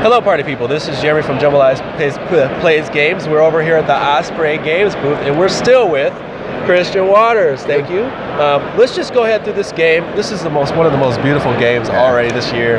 Hello, party people. This is Jeremy from Jumble Eyes Plays Games. We're over here at the Osprey Games booth, and we're still with Christian Waters. Thank you. Let's just go ahead through this game. This is one of the most beautiful games already this year.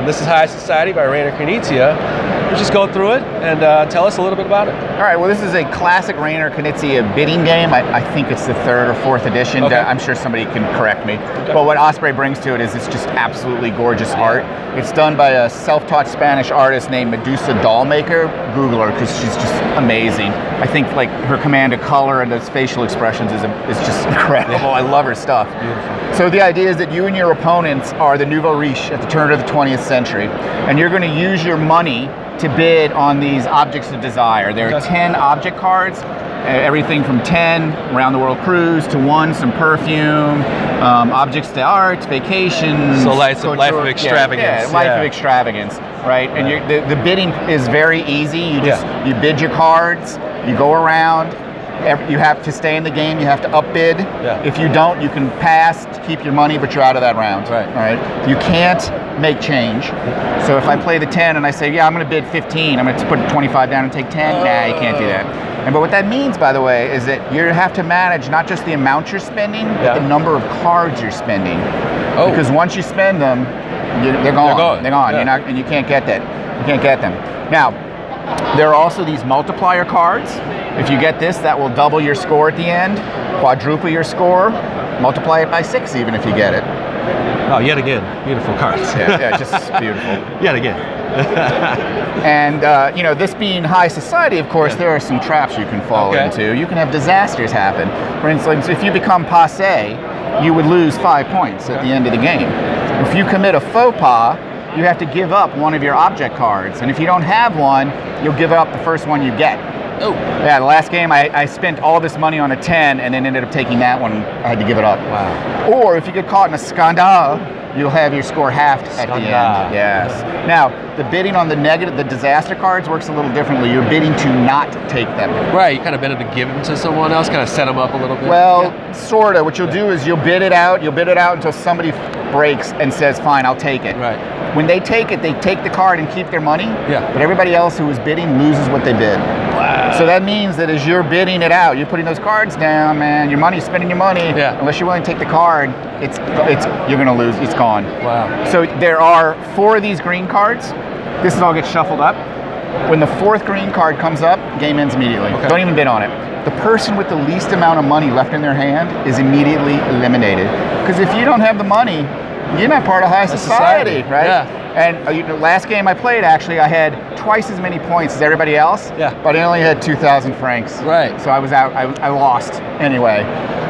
This is High Society by Reiner Kinizia. We'll just go through it and tell us a little bit about it. All right, well, this is a classic Reiner Kinizia bidding game. I think it's the third or fourth edition. Okay. I'm sure somebody can correct me. Okay. But what Osprey brings to it is it's just absolutely gorgeous art. It's done by a self-taught Spanish artist named Medusa Dollmaker. Google her because she's just amazing. I think like her command of color and those facial expressions is just incredible. I love her stuff. Beautiful. So the idea is that you and your opponents are the nouveau riche at the turn of the 20th century, and you're going to use your money to bid on these objects of desire. There are 10 object cards, everything from 10 around the world cruise to 1 some perfume, objects to art, vacations. So life of extravagance. Life of extravagance, right? And the bidding is very easy. You bid your cards, you go around. You have to stay in the game, you have to upbid. If you don't, you can pass to keep your money, but you're out of that round. Right. All right. You can't make change. So if I play the 10 and I say, yeah, I'm going to bid 15, I'm going to put 25 down and take 10, nah, you can't do that. But what that means, by the way, is that you have to manage not just the amount you're spending, but the number of cards you're spending. Because once you spend them, they're gone. They're gone. Yeah. And you can't get that. You can't get them. Now, there are also these multiplier cards. If you get this, that will double your score at the end, quadruple your score, multiply it by 6 even if you get it. Oh, yet again, beautiful cards. Yeah, just beautiful. Yet again. And this being high society, of course, there are some traps you can fall into. You can have disasters happen. For instance, if you become passé, you would lose 5 points at the end of the game. If you commit a faux pas, you have to give up one of your object cards. And if you don't have one, you'll give up the first one you get. Oh. Yeah, the last game I spent all this money on a 10 and then ended up taking that one. I had to give it up. Wow. Or if you get caught in a scandale, you'll have your score halved at the end. Yes. Now, the bidding on the disaster cards works a little differently. You're bidding to not take them. Right, you kind of bid to give them to someone else, kind of set them up a little bit. Well, sort of. What you'll do is you'll bid it out until somebody breaks and says, fine, I'll take it. Right. When they take it, they take the card and keep their money. Yeah. But everybody else who was bidding loses what they bid. Wow. So that means that as you're bidding it out, you're putting those cards down, man. Your money's spending your money. Yeah. Unless you're willing to take the card, you're gonna lose. It's gone. Wow. So there are 4 of these green cards. This all gets shuffled up. When the 4th green card comes up, game ends immediately. Okay. Don't even bid on it. The person with the least amount of money left in their hand is immediately eliminated. Because if you don't have the money, you're not part of high society, right? Yeah. And last game I played, actually, I had twice as many points as everybody else. Yeah. But I only had 2,000 francs. Right. So I was out. I lost anyway.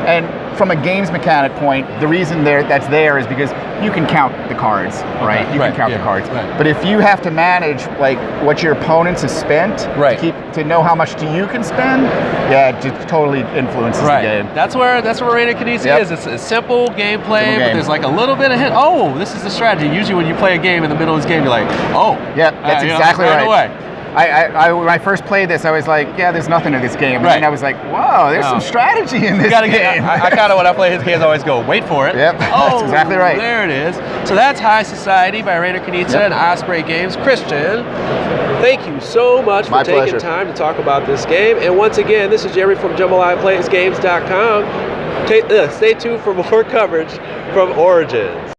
And from a games mechanic point, the reason that's there is because you can count the cards, right? You can count the cards. Right. But if you have to manage like what your opponents have spent to know how much you can spend, it just totally influences the game. That's where Reiner Kinizia is. It's a simple gameplay, but there's like a little bit of hint. Oh, this is the strategy. Usually when you play a game in the middle of this game, you're like, oh. Yeah, that's exactly right. Away. When I first played this, I was like, yeah, there's nothing to this game. And then I was like, whoa, there's some strategy in this game. I kind of, when I play his games, I always go, wait for it. Yep, that's exactly right. There it is. So that's High Society by Reiner Kinizia and Osprey Games. Christian, thank you so much for taking time to talk about this game. And once again, this is Jeremy from JumbleEyePlaysGames.com. Stay tuned for more coverage from Origins.